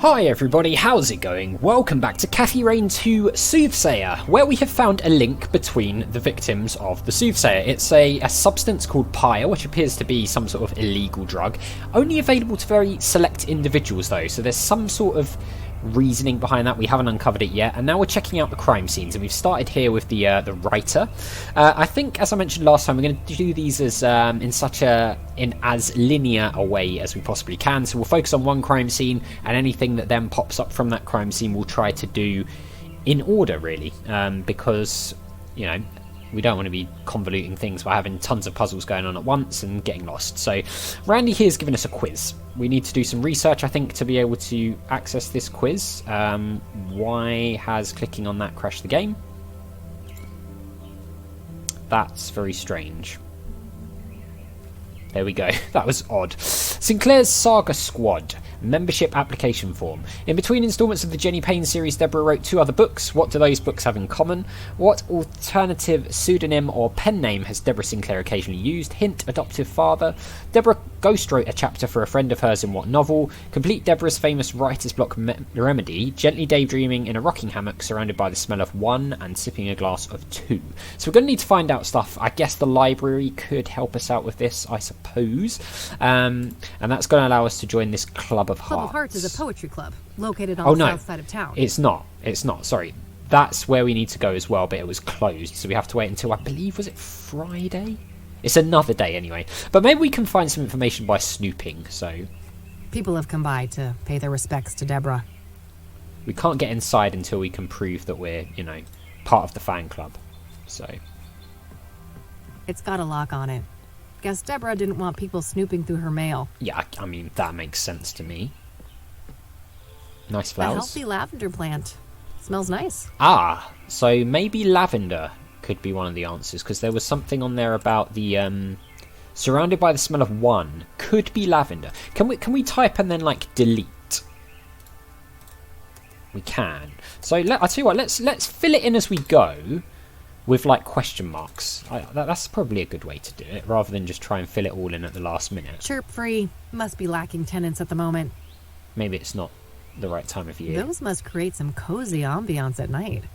Hi everybody, how's it going? Welcome back to Cathy Rain 2 Soothsayer, where we have found a link between the victims of the Soothsayer. It's a substance called pyre, which appears to be some sort of illegal drug, only available to very select individuals though, so there's some sort of reasoning behind that. We haven't uncovered it yet, and now we're checking out the crime scenes, and we've started here with the writer. I think, as I mentioned last time, we're going to do these as in as linear a way as we possibly can. So we'll focus on one crime scene, and anything that then pops up from that crime scene we'll try to do in order, really, because you know, we don't want to be convoluting things by having tons of puzzles going on at once and getting lost. So Randy here's given us a quiz. We need to do some research, I think, to be able to access this quiz. Why has clicking on that crashed the game? That's very strange. There we go. That was odd. Sinclair's Saga Squad. Membership application form. In between installments of the Jenny Payne series, Debra wrote 2 other books. What do those books have in common? What alternative pseudonym or pen name has Debra Sinclair occasionally used? Hint, adoptive father. Debra ghost wrote a chapter for a friend of hers in what novel? Complete Debra's famous writer's block remedy. Gently daydreaming in a rocking hammock surrounded by the smell of 1 and sipping a glass of 2. So we're going to need to find out stuff. I guess the library could help us out with this, I suppose. And that's going to allow us to join this Club of Hearts. Club of Hearts is a poetry club located on the south side of town. It's not. Sorry. That's where we need to go as well, but it was closed, so we have to wait until, I believe, was it Friday? It's another day anyway. But maybe we can find some information by snooping, so... People have come by to pay their respects to Debra. We can't get inside until we can prove that we're, you know, part of the fan club, so... It's got a lock on it. Guess Debra didn't want people snooping through her mail. Yeah, I mean, that makes sense to me. Nice flowers. A healthy lavender plant. Smells nice. Ah, so maybe lavender could be one of the answers, because there was something on there about the surrounded by the smell of 1 could be lavender. Can we type and then like delete? We can. So I tell you what, let's fill it in as we go with like question marks. That's probably a good way to do it, rather than just try and fill it all in at the last minute. Chirp free. Must be lacking tenants at the moment. Maybe it's not the right time of year. Those must create some cozy ambiance at night.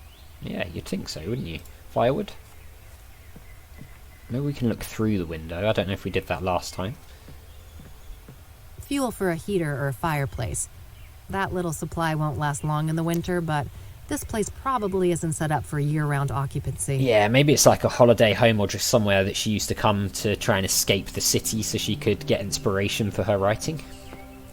Yeah, you'd think so, wouldn't you? Firewood? Maybe we can look through the window. I don't know if we did that last time. Fuel for a heater or a fireplace. That little supply won't last long in the winter, but this place probably isn't set up for year-round occupancy. Yeah, maybe it's like a holiday home or just somewhere that she used to come to try and escape the city so she could get inspiration for her writing.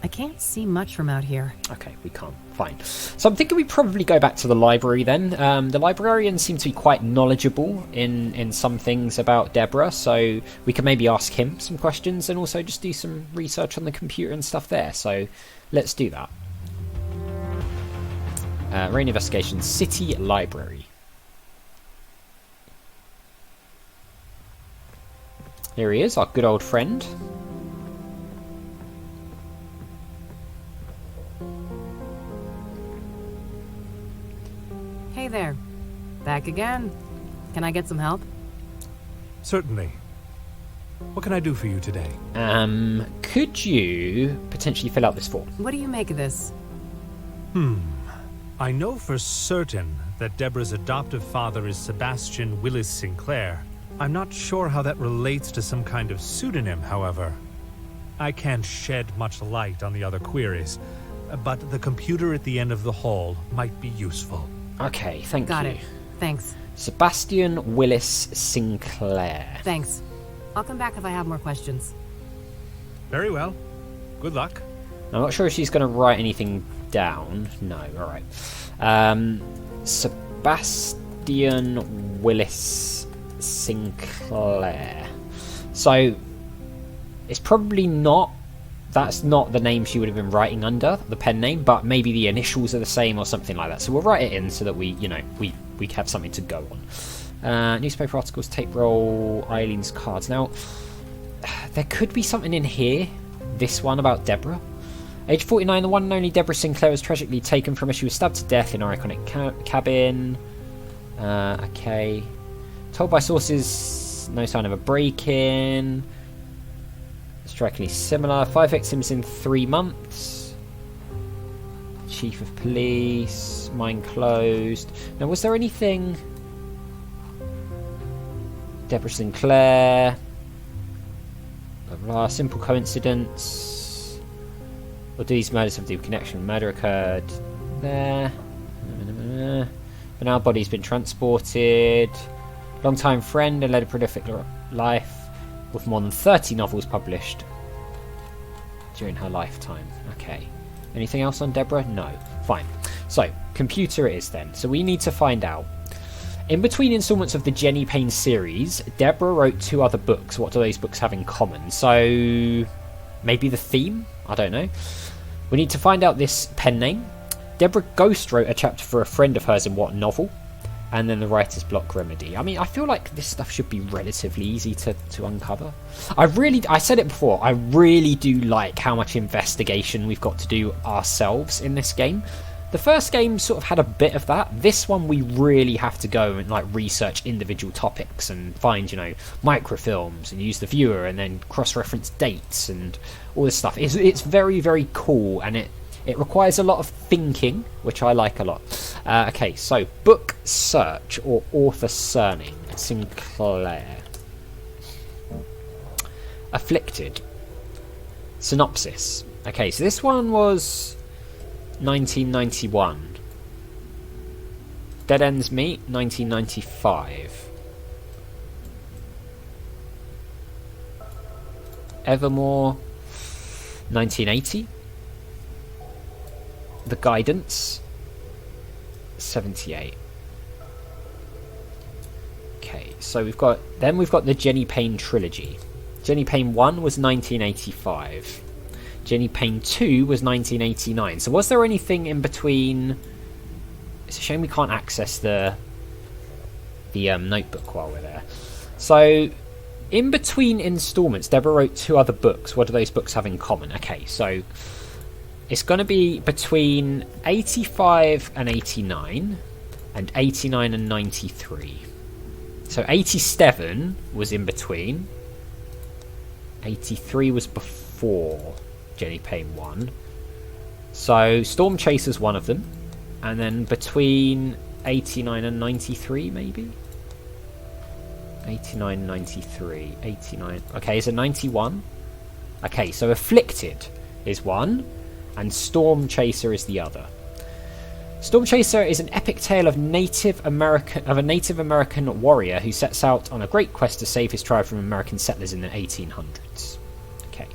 I can't see much from out here. Okay, we can't. Fine. So I'm thinking we probably go back to the library then. The librarian seems to be quite knowledgeable in some things about Debra, so we can maybe ask him some questions and also just do some research on the computer and stuff there. So let's do that. Rain Investigation, City Library. Here he is, our good old friend. Hey there. Back again. Can I get some help? Certainly. What can I do for you today? Could you potentially fill out this form? What do you make of this? I know for certain that Debra's adoptive father is Sebastian Willis Sinclair. I'm not sure how that relates to some kind of pseudonym, however. I can't shed much light on the other queries, but the computer at the end of the hall might be useful. Okay, thank you. Got it. Thanks. Sebastian Willis Sinclair. Thanks. I'll come back if I have more questions. Very well. Good luck. I'm not sure if she's going to write anything down. No, alright. Sebastian Willis Sinclair. So, it's probably not... That's not the name she would have been writing under, the pen name, but maybe the initials are the same or something like that. So we'll write it in so that we have something to go on. Newspaper articles, tape roll, Eileen's cards. Now, there could be something in here. This one about Debra. Age 49, the one and only Debra Sinclair was tragically taken from her. She was stabbed to death in her iconic cabin. Okay. Told by sources, no sign of a break-in. Strikingly similar. 5 victims in 3 months. Chief of Police. Mine closed. Now, was there anything... Debra Sinclair. Blah, blah, simple coincidence. Or do these murders have deep connection? Murder occurred there. But now body's been transported. Long-time friend and led a prolific life with more than 30 novels published during her lifetime. Okay. Anything else on Debra? No. Fine. So, computer it is then. So we need to find out. In between installments of the Jenny Payne series, Debra wrote 2 other books. What do those books have in common? So, maybe the theme? I don't know. We need to find out this pen name. Debra ghost wrote a chapter for a friend of hers in what novel? And then the writer's block remedy. I mean, I feel like this stuff should be relatively easy to uncover. I said it before, I really do like how much investigation we've got to do ourselves in this game. The first game sort of had a bit of that. This one we really have to go and like research individual topics and find, you know, microfilms and use the viewer and then cross-reference dates and all this stuff. It's very, very cool, and it requires a lot of thinking, which I like a lot. Okay, so book search or author surname. Sinclair. Afflicted. Synopsis. Okay, so this one was 1991. Dead Ends Meet, 1995. Evermore, 1980. The Guidance, 78. Okay, so we've got the Jenny Payne trilogy. Jenny Payne 1 was 1985. Jenny Payne 2 was 1989. So was there anything in between? It's a shame we can't access the notebook while we're there. So in between installments, Debra wrote 2 other books. What do those books have in common? Okay, so it's going to be between 85 and 89 and 89 and 93. So 87 was in between. 83 was before Jenny Payne 1. So Storm Chaser's one of them. And then between 89 and 93 maybe? 89, 93, 89. Okay, so 91. Okay, so Afflicted is one, and Storm Chaser is the other. Storm Chaser is an epic tale of a Native American warrior who sets out on a great quest to save his tribe from American settlers in the 1800s. Okay,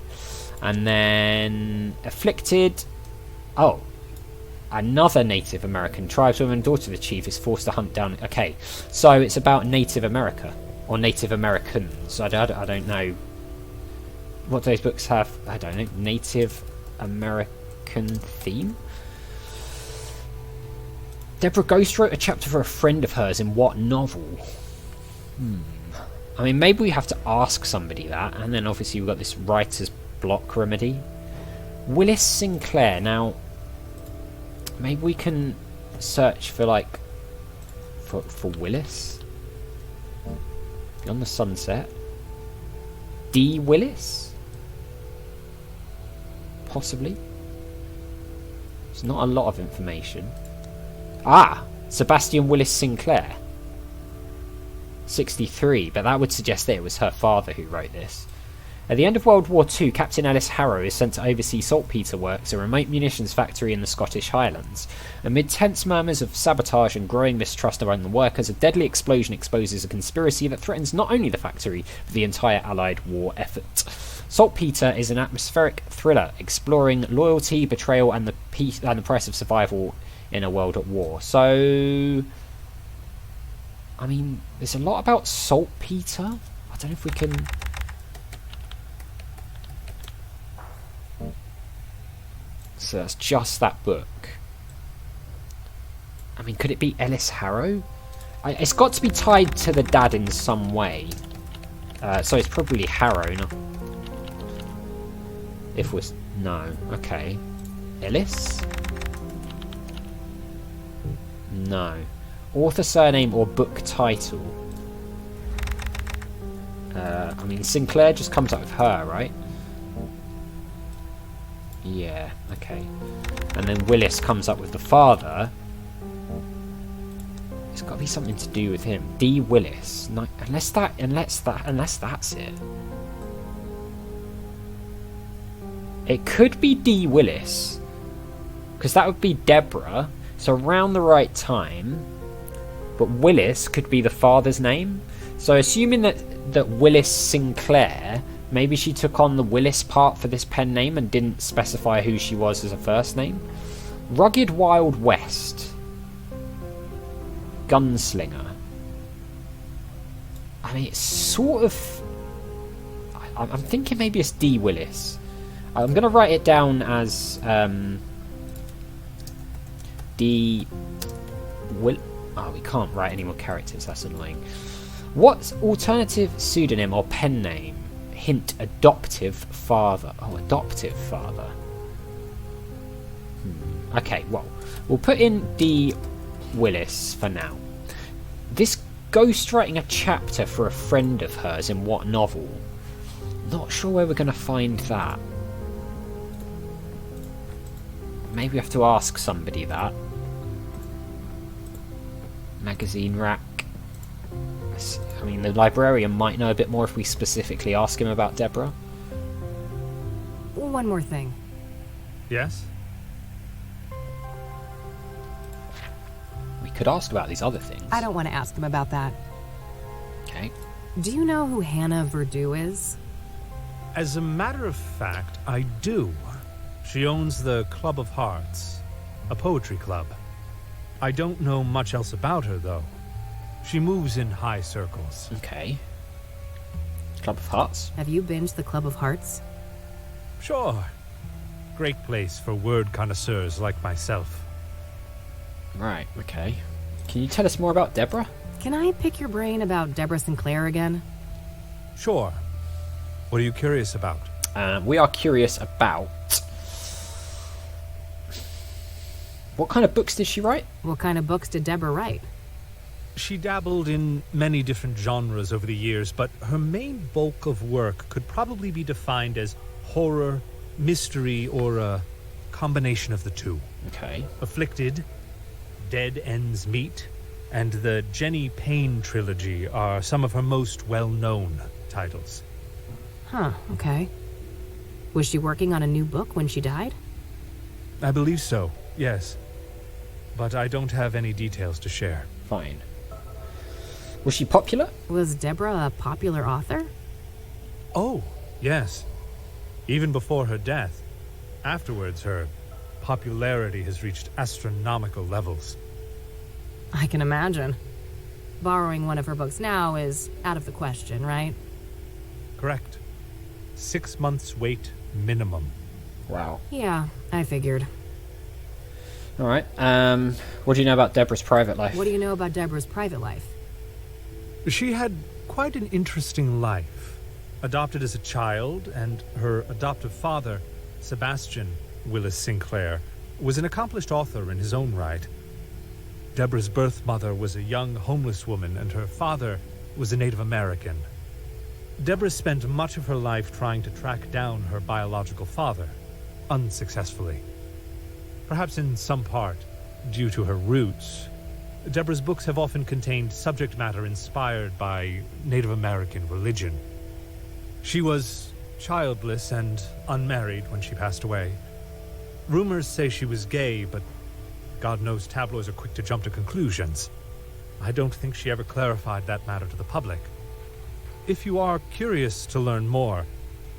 and then Afflicted. Oh, another Native American tribeswoman, daughter of the chief, is forced to hunt down. Okay, so it's about Native America or Native Americans. I don't know what those books have. I don't know. Native American theme. Debra Ghost wrote a chapter for a friend of hers in what novel? I mean, maybe we have to ask somebody that, and then obviously we've got this writer's block remedy. Willis Sinclair. Now, maybe we can search for like for Willis. Beyond the Sunset. D. Willis? Possibly. There's not a lot of information. Ah! Sebastian Willis Sinclair. 63, but that would suggest that it was her father who wrote this. At the end of World War II, Captain Ellis Harrow is sent to oversee Saltpeter Works, a remote munitions factory in the Scottish Highlands. Amid tense murmurs of sabotage and growing mistrust among the workers, a deadly explosion exposes a conspiracy that threatens not only the factory, but the entire Allied war effort. Saltpeter is an atmospheric thriller exploring loyalty, betrayal, and the price of survival in a world at war. So, I mean, there's a lot about Saltpeter. I don't know if we can... So that's just that book. I mean, could it be Ellis Harrow? It's got to be tied to the dad in some way. So it's probably Harrow, not... If was... No. Okay. Ellis? No. Author surname or book title? I mean, Sinclair just comes up with her, right? Yeah, okay. And then Willis comes up with the father. It's got to be something to do with him. D. Willis. No, unless that's it. It could be D. Willis, because that would be Debra. So around the right time. But Willis could be the father's name. So assuming that Willis Sinclair, maybe she took on the Willis part for this pen name and didn't specify who she was as a first name. Rugged Wild West. Gunslinger. I mean, it's sort of... I'm thinking maybe it's D. Willis. I'm going to write it down as D. Will. Oh, we can't write any more characters. That's annoying. What alternative pseudonym or pen name? Hint: adoptive father. Oh, adoptive father. Okay, well, we'll put in D. Willis for now. This ghostwriting a chapter for a friend of hers in what novel? Not sure where we're going to find that. Maybe we have to ask somebody that. Magazine rack. I mean, the librarian might know a bit more if we specifically ask him about Debra. One more thing. Yes? We could ask about these other things. I don't want to ask him about that. Okay. Do you know who Hannah Verdue is? As a matter of fact, I do. She owns the Club of Hearts, a poetry club. I don't know much else about her, though. She moves in high circles. Okay. Club of Hearts. Have you binged the Club of Hearts? Sure. Great place for word connoisseurs like myself. Right, okay. Can you tell us more about Debra? Can I pick your brain about Debra Sinclair again? Sure. What are you curious about? We are curious about... What kind of books did she write? What kind of books did Debra write? She dabbled in many different genres over the years, but her main bulk of work could probably be defined as horror, mystery, or a combination of the two. Okay. Afflicted, Dead Ends Meet, and the Jenny Payne trilogy are some of her most well-known titles. Huh, okay. Was she working on a new book when she died? I believe so, yes. But I don't have any details to share. Fine. Was she popular? Was Debra a popular author? Oh, yes. Even before her death. Afterwards, her popularity has reached astronomical levels. I can imagine. Borrowing one of her books now is out of the question, right? Correct. 6 months wait minimum. Wow. Yeah, I figured. Alright, what do you know about Debra's private life? What do you know about Debra's private life? She had quite an interesting life. Adopted as a child, and her adoptive father, Sebastian Willis Sinclair, was an accomplished author in his own right. Debra's birth mother was a young homeless woman, and her father was a Native American. Debra spent much of her life trying to track down her biological father, unsuccessfully. Perhaps in some part, due to her roots, Debra's books have often contained subject matter inspired by Native American religion. She was childless and unmarried when she passed away. Rumors say she was gay, but God knows tabloids are quick to jump to conclusions. I don't think she ever clarified that matter to the public. If you are curious to learn more,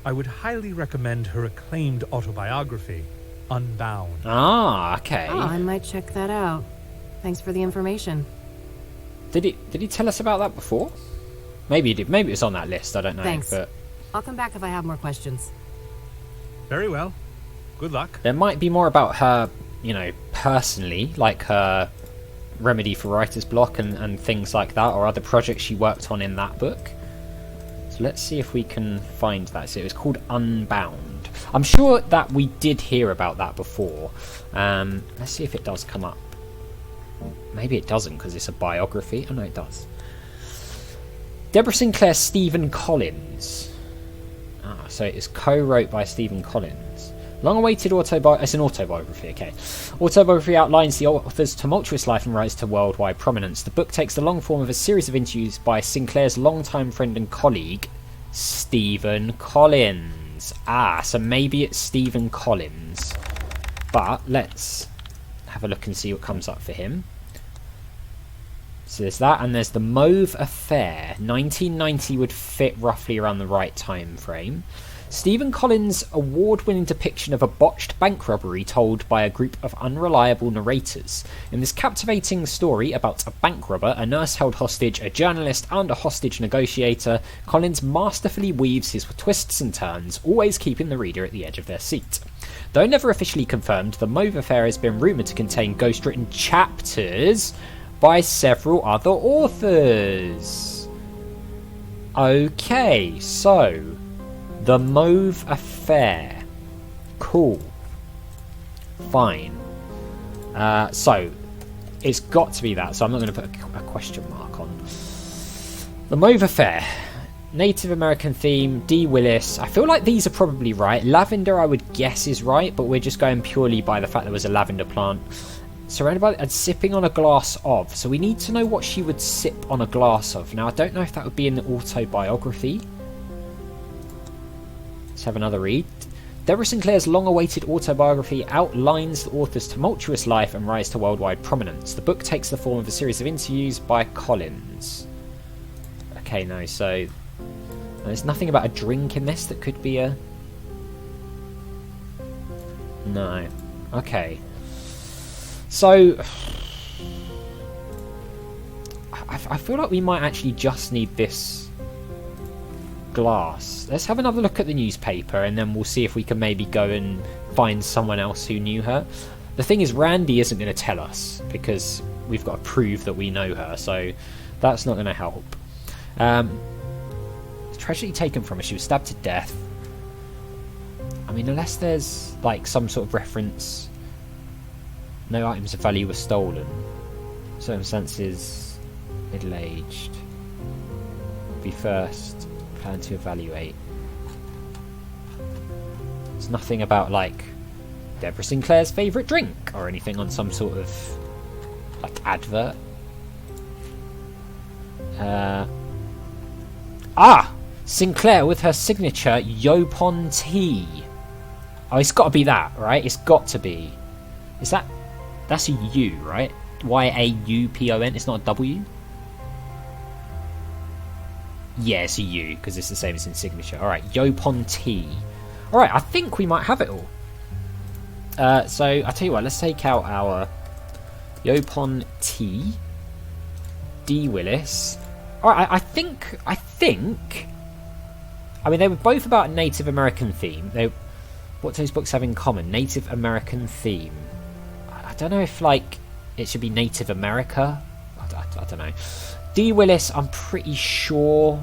I would highly recommend her acclaimed autobiography, Unbound. Ah, okay. Oh, I might check that out. Thanks for the information. Did he tell us about that before? Maybe he did. Maybe it was on that list. I don't know. Thanks. But I'll come back if I have more questions. Very well. Good luck. there might be more about her, personally, like her remedy for writer's block and things like that, or other projects she worked on in that book. So let's see if we can find that. So it was called Unbound. I'm sure that we did hear about that before. Let's see if it does come up. Maybe it doesn't because it's a biography. Oh no, it does. Debra Sinclair, Stephen Collins. So it is co-wrote by Stephen Collins. Long-awaited autobiography. It's an autobiography, okay. Autobiography outlines the author's tumultuous life and rise to worldwide prominence. The book takes the long form of a series of interviews by Sinclair's longtime friend and colleague, Stephen Collins. Ah, so maybe it's Stephen Collins. But let's have a look and see what comes up for him. So there's that, and there's the Mauve Affair. 1990 would fit roughly around the right time frame. Stephen Collins' award-winning depiction of a botched bank robbery told by a group of unreliable narrators. In this captivating story about a bank robber, a nurse held hostage, a journalist, and a hostage negotiator, Collins masterfully weaves his twists and turns, always keeping the reader at the edge of their seat. Though never officially confirmed, the Mauve Affair has been rumoured to contain ghost-written chapters by several other authors. Okay, so the Mauve Affair. Cool. Fine. So it's got to be that, so I'm not going to put a question mark on. The Mauve Affair. Native American theme, D. Willis. I feel like these are probably right. Lavender, I would guess, is right, but we're just going purely by the fact there was a lavender plant. Surrounded by and sipping on a glass of. So we need to know what she would sip on a glass of. Now, I don't know if that would be in the autobiography. Let's have another read. Debra Sinclair's long-awaited autobiography outlines the author's tumultuous life and rise to worldwide prominence. The book takes the form of a series of interviews by Collins. Okay, no, so there's nothing about a drink in this that could be a... No. Okay. So, I feel like we might actually just need this glass. Let's have another look at the newspaper and then we'll see if we can maybe go and find someone else who knew her. The thing is, Randy isn't going to tell us because we've got to prove that we know her, so that's not going to help. Tragedy taken from her. She was stabbed to death. I mean, unless there's like some sort of reference... No items of value were stolen. Circumstances, middle-aged. Be first. Plan to evaluate. There's nothing about, like, Debra Sinclair's favourite drink or anything on some sort of, like, advert. Sinclair with her signature Yopon tea. Oh, it's got to be that, right? It's got to be. Is that... That's a U, right? Y-A-U-P-O-N. It's not a W? Yeah, it's a U, because it's the same as in signature. Alright, Yopon tea. Alright, I think we might have it all. So, I'll tell you what, let's take out our Yopon tea. D. Willis. Alright, I think... I mean, they were both about a Native American theme. What do those books have in common? Native American theme. I don't know if, like, it should be Native America. I don't know. D. Willis, I'm pretty sure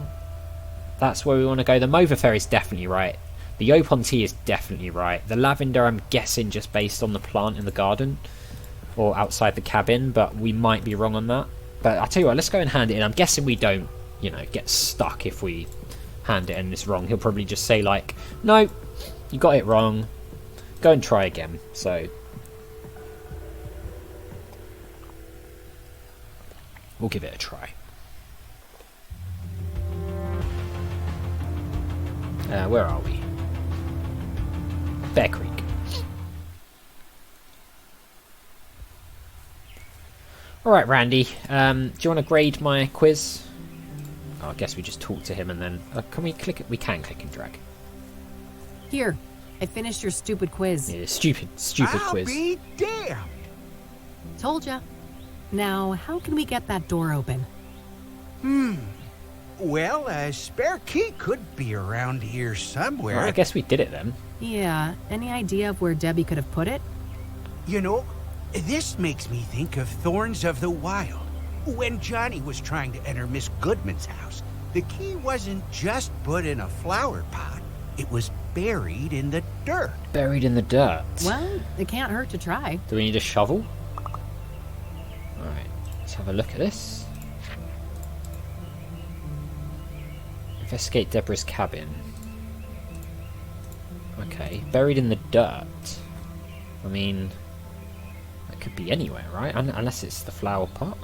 that's where we want to go. The Mauve Affair is definitely right. The Yopon tea is definitely right. The lavender, I'm guessing, just based on the plant in the garden or outside the cabin, but we might be wrong on that. But I'll tell you what, let's go and hand it in. I'm guessing we don't, get stuck if we hand it in and it's wrong. He'll probably just say, like, no, you got it wrong. Go and try again. So... we'll give it a try. Where are we? Bear Creek. Alright, Randy. Do you want to grade my quiz? Oh, I guess we just talk to him and then... can we click it? We can click and drag. Here, I finished your stupid quiz. Yeah, stupid quiz. I'll be damned. Told ya. Now, how can we get that door open? Well, a spare key could be around here somewhere. Well, I guess we did it then. Yeah, any idea of where Debbie could have put it? You know, this makes me think of Thorns of the Wild. When Johnny was trying to enter Miss Goodman's house, the key wasn't just put in a flower pot. It was buried in the dirt. Buried in the dirt. Well, it can't hurt to try. Do we need a shovel? Alright, let's have a look at this. Investigate Debra's cabin. Okay, buried in the dirt. I mean, that could be anywhere, right? Unless it's the flower pot.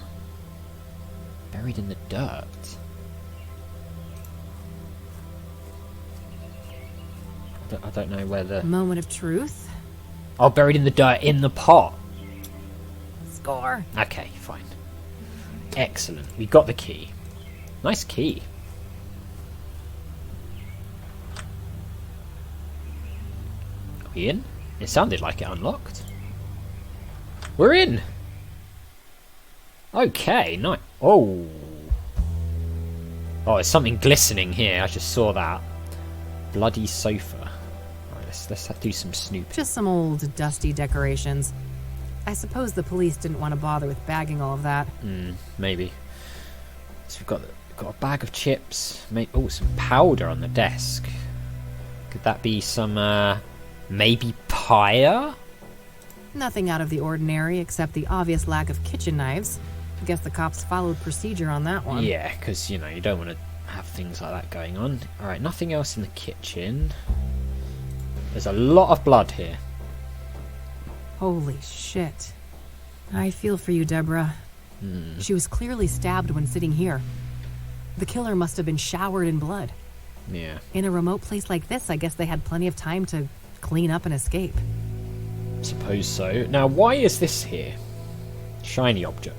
Buried in the dirt. I don't know where the... Moment of truth. Oh, buried in the dirt in the pot. Score. Okay, fine. Excellent. We got the key. Nice key. Are we in? It sounded like it unlocked. We're in! Okay, nice. Oh. Oh, there's something glistening here. I just saw that. Bloody sofa. Right, let's do some snooping. Just some old, dusty decorations. I suppose the police didn't want to bother with bagging all of that. Maybe. So we've got a bag of chips. Oh, some powder on the desk. Could that be some, maybe pyre? Nothing out of the ordinary except the obvious lack of kitchen knives. I guess the cops followed procedure on that one. Yeah, because, you know, you don't want to have things like that going on. Alright, nothing else in the kitchen. There's a lot of blood here. Holy shit. I feel for you, Debra. She was clearly stabbed when sitting here. The killer must have been showered in blood. Yeah. In a remote place like this, I guess they had plenty of time to clean up and escape. Suppose so. Now, why is this here? Shiny object.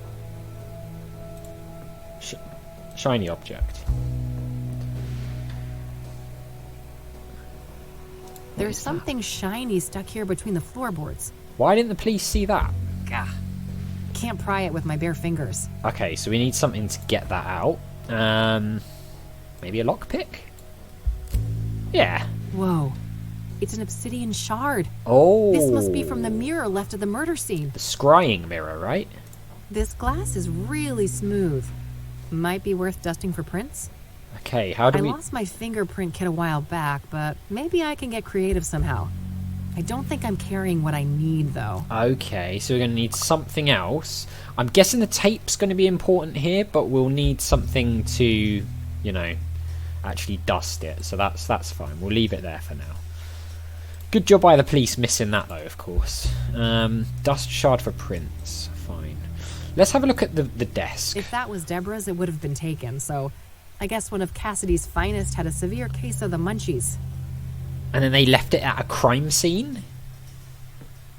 Shiny object. There's something shiny stuck here between the floorboards. Why didn't the police see that? Gah. Can't pry it with my bare fingers. Okay, so we need something to get that out. Maybe a lockpick? Yeah. Whoa. It's an obsidian shard. Oh. This must be from the mirror left at the murder scene. The scrying mirror, right? This glass is really smooth. Might be worth dusting for prints. Okay, how do I we... lost my fingerprint kit a while back, but maybe I can get creative somehow. I don't think I'm carrying what I need, though. Okay, so we're going to need something else. I'm guessing the tape's going to be important here, but we'll need something to, you know, actually dust it. So that's fine. We'll leave it there for now. Good job by the police missing that, though, of course. Dust shard for prints. Fine. Let's have a look at the desk. If that was Debra's, it would have been taken, so I guess one of Kassidy's finest had a severe case of the munchies. And then they left it at a crime scene?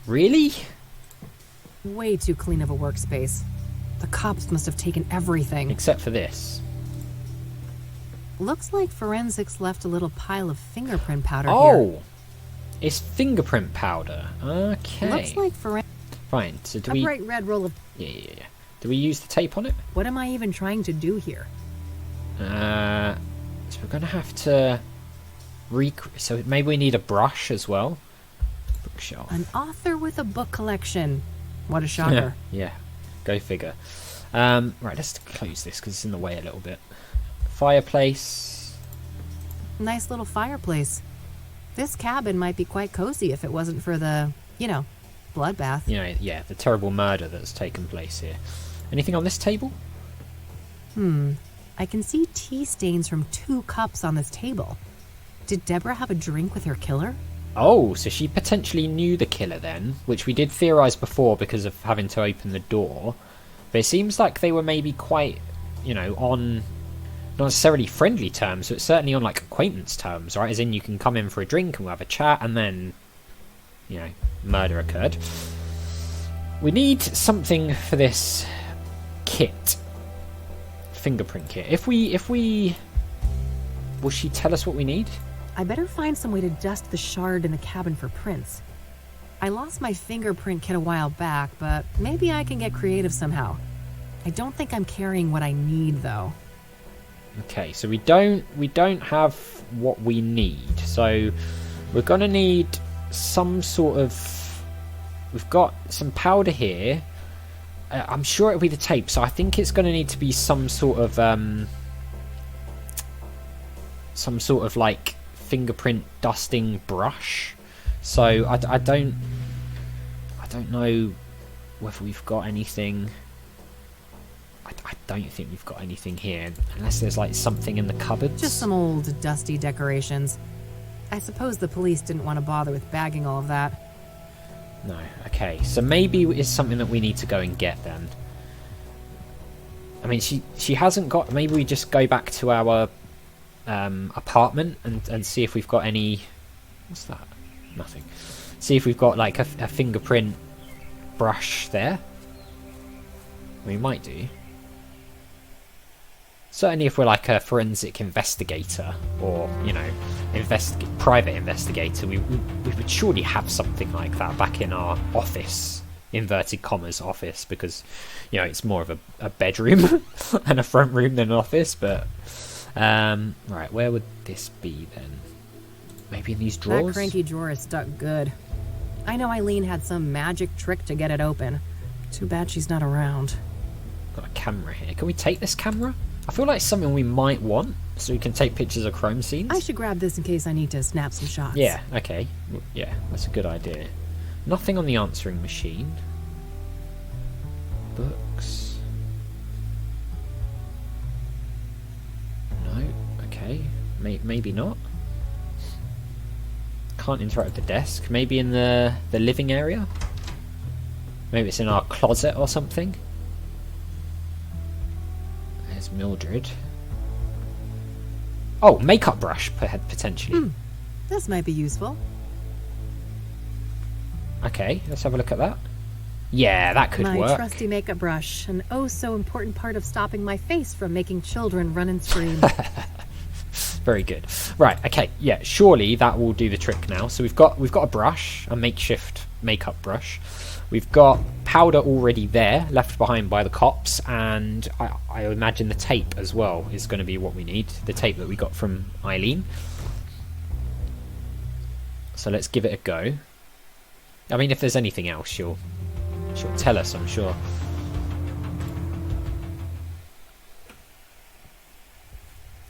Really? Way too clean of a workspace. The cops must have taken everything. Except for this. Looks like forensics left a little pile of fingerprint powder here. Oh! It's fingerprint powder. Okay. Looks like forensics. Fine, so do A we... bright red roll of... Yeah. Do we use the tape on it? What am I even trying to do here? So we're going to have to... So maybe we need a brush as well. Bookshelf. An author with a book collection. What a shocker. Yeah, go figure. Right, let's close this because it's in the way a little bit. Fireplace. Nice little fireplace. This cabin might be quite cozy if it wasn't for the, you know, bloodbath. You know, yeah, the terrible murder that's taken place here. Anything on this table? I can see tea stains from 2 cups on this table. Did Debra have a drink with her killer? Oh, so she potentially knew the killer then, which we did theorise before because of having to open the door. But it seems like they were maybe quite, you know, on not necessarily friendly terms, but certainly on like acquaintance terms, right? As in you can come in for a drink and we'll have a chat and then, you know, murder occurred. We need something for this kit. Fingerprint kit. If we... Will she tell us what we need? I better find some way to dust the shard in the cabin for prints. I lost my fingerprint kit a while back, but maybe I can get creative somehow. I don't think I'm carrying what I need, though. Okay, so we don't have what we need. So we're gonna need some sort of... We've got some powder here. I'm sure it'll be the tape, so I think it's gonna need to be some sort of like fingerprint dusting brush. So I don't know whether we've got anything. I don't think we've got anything here unless there's like something in the cupboards. Just some old dusty decorations. I suppose the police didn't want to bother with bagging all of that. No, okay. So maybe it's something that we need to go and get then. I mean, she hasn't got... Maybe we just go back to our apartment and see if we've got any... What's that? Nothing. See if we've got like a fingerprint brush there. We might do. Certainly if we're like a forensic investigator or, you know, private investigator, we would surely have something like that back in our office, inverted commas office, because, you know, it's more of a bedroom and a front room than an office. But right, where would this be then? Maybe in these drawers? That cranky drawer is stuck good. I know Eileen had some magic trick to get it open. Too bad she's not around. Got a camera here. Can we take this camera? I feel like it's something we might want, so we can take pictures of crime scenes. I should grab this in case I need to snap some shots. Yeah, okay. Yeah, that's a good idea. Nothing on the answering machine. Books. No, okay. Maybe not. Can't interact with the desk. Maybe in the living area? Maybe it's in our closet or something. There's Mildred. Oh, makeup brush, potentially. This might be useful. Okay, let's have a look at that. Yeah, that could work. My trusty makeup brush, an oh so important part of stopping my face from making children run and scream. Very good. Right, okay, yeah, surely that will do the trick now. So we've got a brush, a makeshift makeup brush. We've got powder already there, left behind by the cops, and I imagine the tape as well is going to be what we need. The tape that we got from Eileen. So let's give it a go. I mean, if there's anything else, she'll tell us, I'm sure.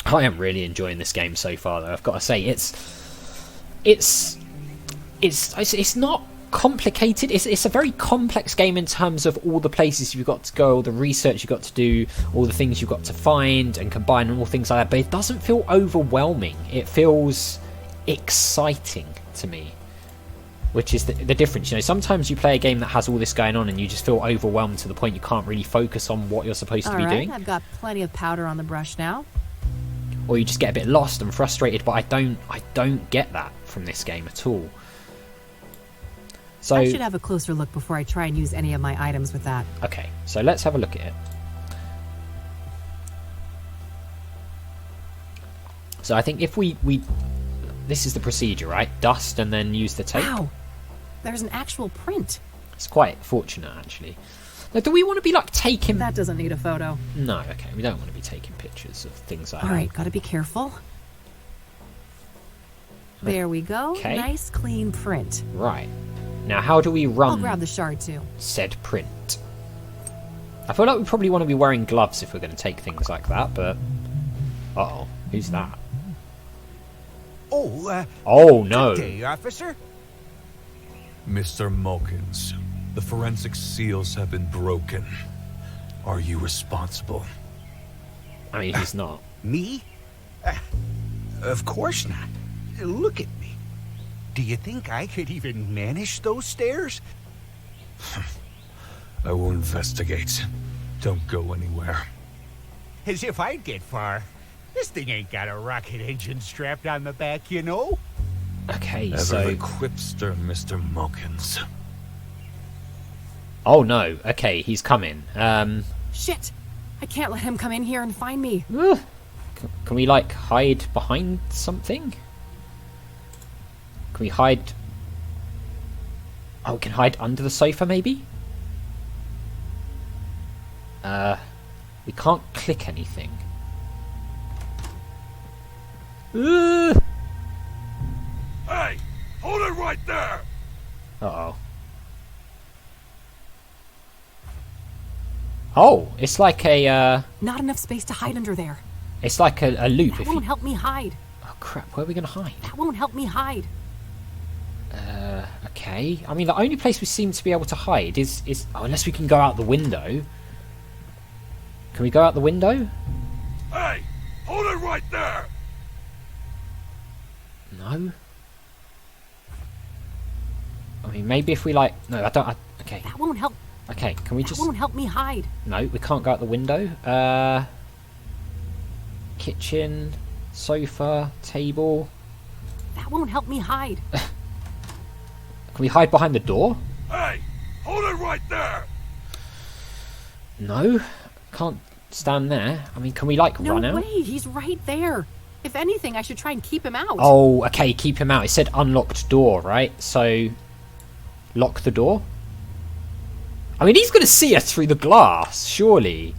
I am really enjoying this game so far, though. I've got to say, it's not complicated. It's a very complex game in terms of all the places you've got to go, all the research you've got to do, all the things you've got to find and combine, and all things like that. But it doesn't feel overwhelming. It feels exciting to me, which is the difference. You know, sometimes you play a game that has all this going on and you just feel overwhelmed to the point you can't really focus on what you're supposed to be doing. I've got plenty of powder on the brush now. Or you just get a bit lost and frustrated, but I don't get that from this game at all. So I should have a closer look before I try and use any of my items with that. Okay, so let's have a look at it. So I think if we this is the procedure, right? Dust and then use the tape. Wow, there's an actual print. It's quite fortunate, actually. Now, do we want to be like taking... That doesn't need a photo. No, okay, we don't want to be taking pictures of things like that. Alright, gotta be careful. There we go. Okay. Nice clean print. Right. Now, how do we run I'll grab the shard too. said print? I feel like we probably want to be wearing gloves if we're going to take things like that, but... Uh-oh, who's that? Oh, no. Good day, officer. Mr. Mulkins, the forensic seals have been broken. Are you responsible? I mean, he's not. Me? Of course not. Look at me. Do you think I could even manage those stairs? I will investigate. Don't go anywhere. As if I'd get far. This thing ain't got a rocket engine strapped on the back, you know? Okay, Ever so... the quipster, Mr. Mulkins. Oh no, okay, he's coming. Shit! I can't let him come in here and find me. Can we, like, hide behind something? Can we hide... Oh, we can hide under the sofa, maybe? We can't click anything. Hey! Hold it right there! Uh-oh. Oh, it's like a, Not enough space to hide under there. It's like a loop. That won't help me hide. Oh, crap, where are we going to hide? That won't help me hide. Okay. I mean, the only place we seem to be able to hide is... Oh, unless we can go out the window. Can we go out the window? Hey! Hold it right there! No. I mean, maybe if we like... No, I don't... okay. That won't help. Okay, can we That just... won't help me hide. No, we can't go out the window. Kitchen, sofa, table. That won't help me hide. Can we hide behind the door? Hey, hold it right there! No, can't stand there. I mean, can we like run out? No way, he's right there. If anything, I should try and keep him out. Oh, okay, keep him out. It said unlocked door, right? So, lock the door? I mean, he's going to see us through the glass, surely.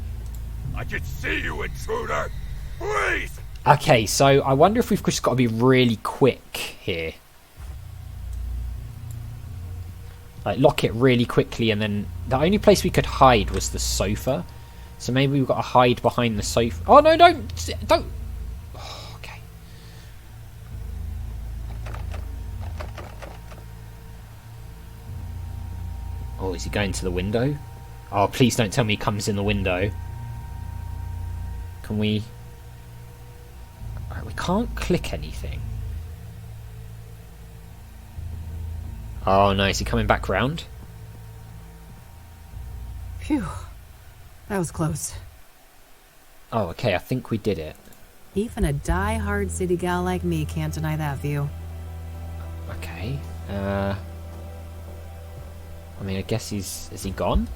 I can see you, intruder! Please! Okay, so I wonder if we've just got to be really quick here. Like, lock it really quickly, and then... The only place we could hide was the sofa. So maybe we've got to hide behind the sofa. Oh, no, don't! Oh, okay. Oh, is he going to the window? Oh, please don't tell me he comes in the window. Can we... Alright, we can't click anything. Oh no, is he coming back round? Phew. That was close. Oh, okay, I think we did it. Even a die-hard city gal like me can't deny that view. Okay. I mean, I guess he's... Is he gone?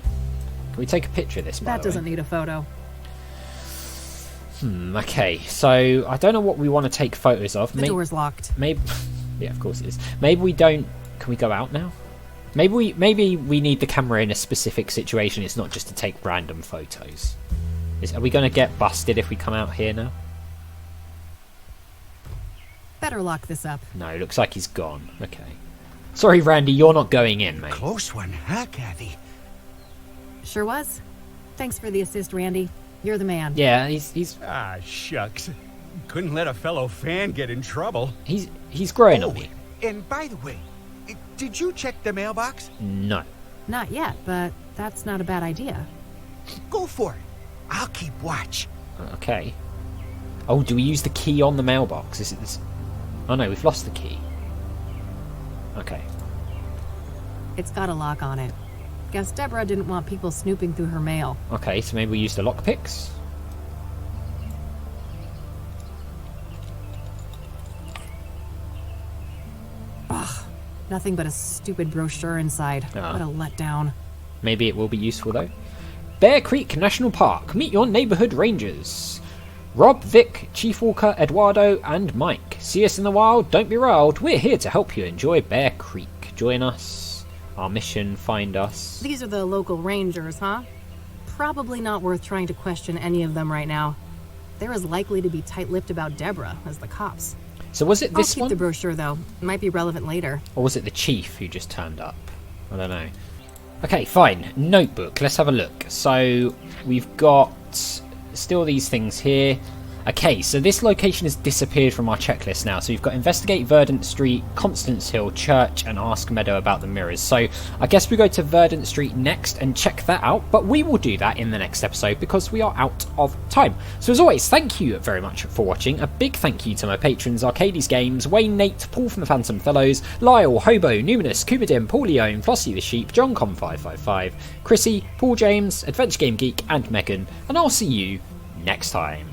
Can we take a picture of this, by That the way? doesn't need a photo. Okay, so I don't know what we want to take photos of. The door's locked. Maybe... Yeah, of course it is. Maybe we don't... Can we go out now? Maybe we need the camera in a specific situation. It's not just to take random photos. Are we going to get busted if we come out here now? Better lock this up. No, looks like he's gone. Okay. Sorry, Randy, you're not going in, mate. Close one, huh, Kathy? Sure was. Thanks for the assist, Randy. You're the man. Yeah, he's Ah, shucks. Couldn't let a fellow fan get in trouble. he's growing on me. And by the way, did you check the mailbox? No. Not yet, but that's not a bad idea. Go for it. I'll keep watch. Okay. Oh, do we use the key on the mailbox? Is it this? Oh no, we've lost the key. Okay. It's got a lock on it. Guess Debra didn't want people snooping through her mail. Okay, so maybe we use the lockpicks? Ugh, nothing but a stupid brochure inside. Ah. What a letdown. Maybe it will be useful though. Bear Creek National Park. Meet your neighborhood rangers. Rob, Vic, Chief Walker, Eduardo, and Mike. See us in the wild, don't be riled. We're here to help you enjoy Bear Creek. Join us. Our mission, find us. These are the local rangers, huh? Probably not worth trying to question any of them right now. They're as likely to be tight-lipped about Debra as the cops. So was it this I'll keep one? the brochure, though. It might be relevant later. Or was it the chief who just turned up? I don't know. Okay, fine. Notebook. Let's have a look. So we've got still these things here. Okay, so this location has disappeared from our checklist now. So we've got Investigate Verdant Street, Constance Hill, Church, and Ask Meadow about the mirrors. So I guess we go to Verdant Street next and check that out. But we will do that in the next episode because we are out of time. So as always, thank you very much for watching. A big thank you to my patrons, Arcades Games, Wayne, Nate, Paul from the Phantom Fellows, Lyle, Hobo, Numinous, Kubadim, Paulione, Flossie the Sheep, JohnCom555, Chrissy, Paul James, Adventure Game Geek, and Megan. And I'll see you next time.